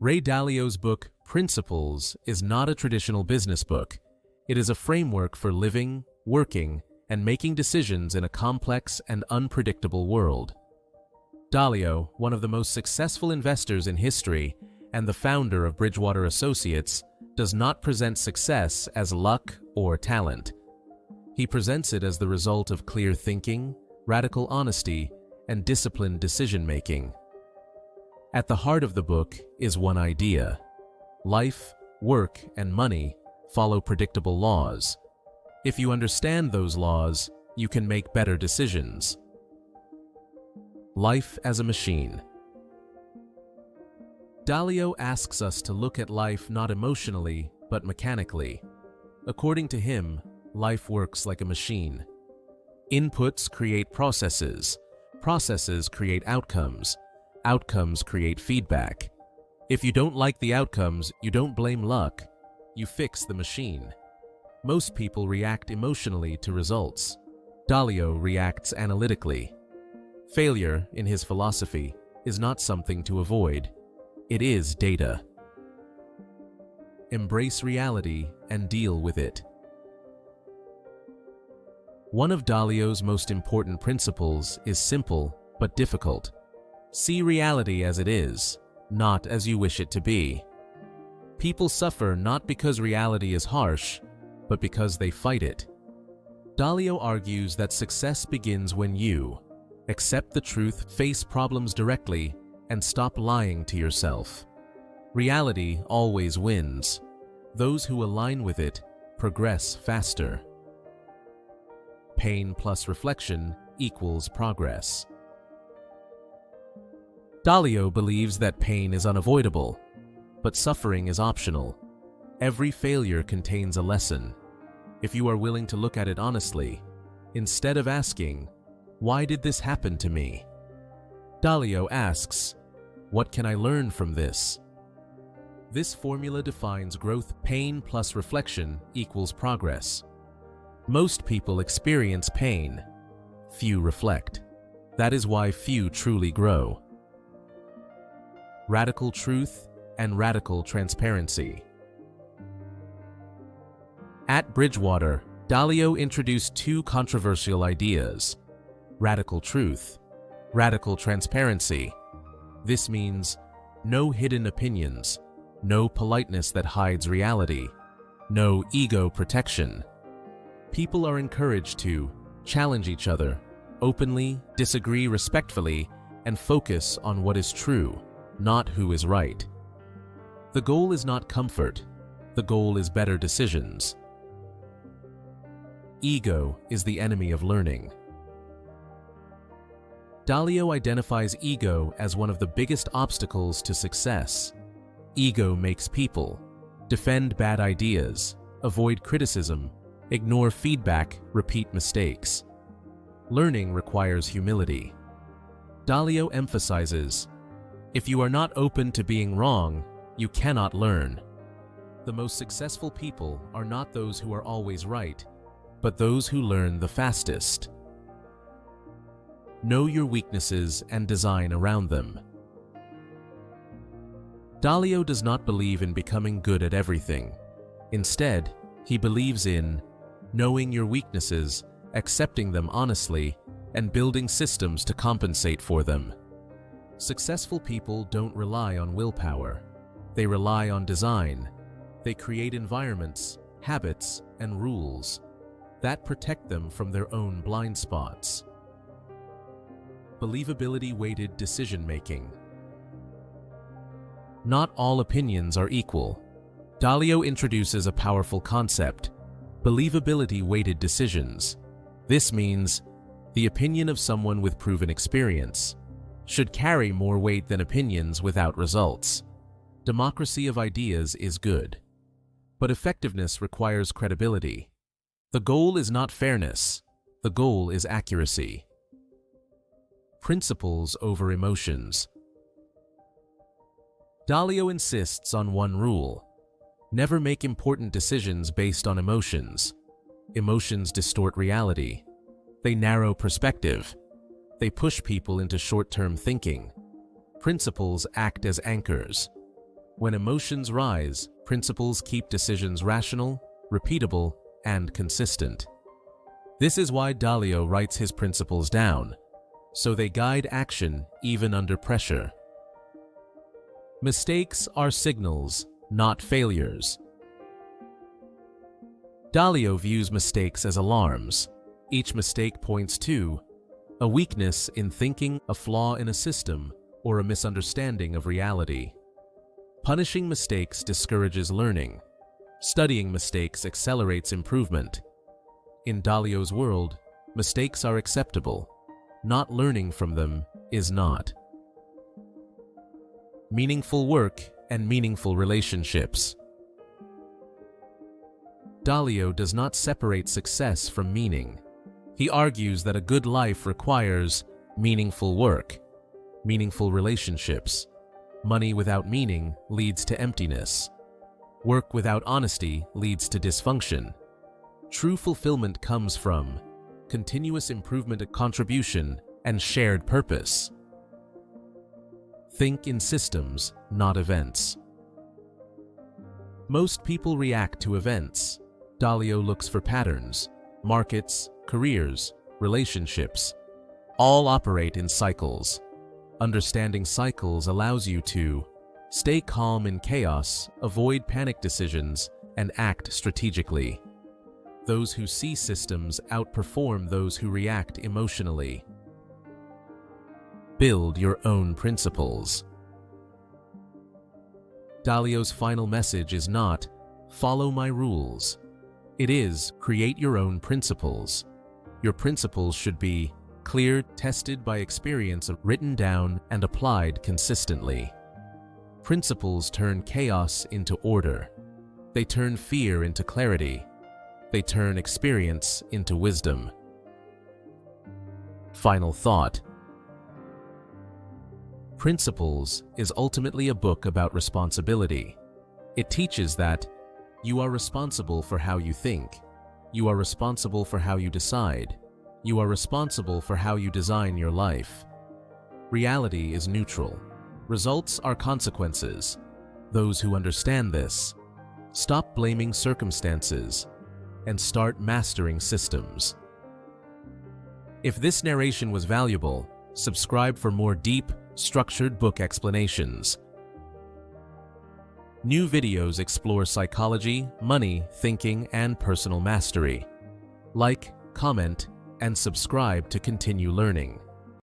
Ray Dalio's book, Principles, is not a traditional business book. It is a framework for living, working, and making decisions in a complex and unpredictable world. Dalio, one of the most successful investors in history and the founder of Bridgewater Associates, does not present success as luck or talent. He presents it as the result of clear thinking, radical honesty, and disciplined decision-making. At the heart of the book is one idea: life, work, and money follow predictable laws. If you understand those laws, you can make better decisions. Life as a machine. Dalio asks us to look at life not emotionally, but mechanically. According to him, life works like a machine. Inputs create processes. Processes create outcomes. Outcomes create feedback. If you don't like the outcomes, you don't blame luck. You fix the machine. Most people react emotionally to results. Dalio reacts analytically. Failure, in his philosophy, is not something to avoid. It is data. Embrace reality and deal with it. One of Dalio's most important principles is simple but difficult. See reality as it is, not as you wish it to be. People suffer not because reality is harsh, but because they fight it. Dalio argues that success begins when you accept the truth, face problems directly, and stop lying to yourself. Reality always wins. Those who align with it progress faster. Pain plus reflection equals progress. Dalio believes that pain is unavoidable, but suffering is optional. Every failure contains a lesson. If you are willing to look at it honestly, instead of asking, "Why did this happen to me?" Dalio asks, "What can I learn from this?" This formula defines growth. Pain plus reflection equals progress. Most people experience pain. Few reflect. That is why few truly grow. Radical truth and radical transparency. At Bridgewater, Dalio introduced two controversial ideas: radical truth, radical transparency. This means no hidden opinions, no politeness that hides reality, no ego protection. People are encouraged to challenge each other openly, disagree respectfully, and focus on what is true, not who is right. The goal is not comfort. The goal is better decisions. Ego is the enemy of learning. Dalio identifies ego as one of the biggest obstacles to success. Ego makes people defend bad ideas, avoid criticism, ignore feedback, repeat mistakes. Learning requires humility. Dalio emphasizes, if you are not open to being wrong, you cannot learn. The most successful people are not those who are always right, but those who learn the fastest. Know your weaknesses and design around them. Dalio does not believe in becoming good at everything. Instead, he believes in knowing your weaknesses, accepting them honestly, and building systems to compensate for them. Successful people don't rely on willpower. They rely on design. They create environments, habits, and rules that protect them from their own blind spots. Believability-weighted decision-making. Not all opinions are equal. Dalio introduces a powerful concept: believability-weighted decisions. This means the opinion of someone with proven experience should carry more weight than opinions without results. Democracy of ideas is good, but effectiveness requires credibility. The goal is not fairness. The goal is accuracy. Principles over emotions. Dalio insists on one rule: never make important decisions based on emotions. Emotions distort reality. They narrow perspective. They push people into short-term thinking. Principles act as anchors. When emotions rise, principles keep decisions rational, repeatable, and consistent. This is why Dalio writes his principles down, so they guide action even under pressure. Mistakes are signals, not failures. Dalio views mistakes as alarms. Each mistake points to a weakness in thinking, a flaw in a system, or a misunderstanding of reality. Punishing mistakes discourages learning. Studying mistakes accelerates improvement. In Dalio's world, mistakes are acceptable. Not learning from them is not. Meaningful work and meaningful relationships. Dalio does not separate success from meaning. He argues that a good life requires meaningful work, meaningful relationships. Money without meaning leads to emptiness. Work without honesty leads to dysfunction. True fulfillment comes from continuous improvement, contribution, and shared purpose. Think in systems, not events. Most people react to events. Dalio looks for patterns. Markets, careers, relationships, all operate in cycles. Understanding cycles allows you to stay calm in chaos, avoid panic decisions, and act strategically. Those who see systems outperform those who react emotionally. Build your own principles. Dalio's final message is not, follow my rules. It is, create your own principles. Your principles should be clear, tested by experience, written down, and applied consistently. Principles turn chaos into order. They turn fear into clarity. They turn experience into wisdom. Final thought. Principles is ultimately a book about responsibility. It teaches that you are responsible for how you think. You are responsible for how you decide. You are responsible for how you design your life. Reality is neutral. Results are consequences. Those who understand this stop blaming circumstances and start mastering systems. If this narration was valuable, subscribe for more deep, structured book explanations. New videos explore psychology, money, thinking, and personal mastery. Like, comment, and subscribe to continue learning.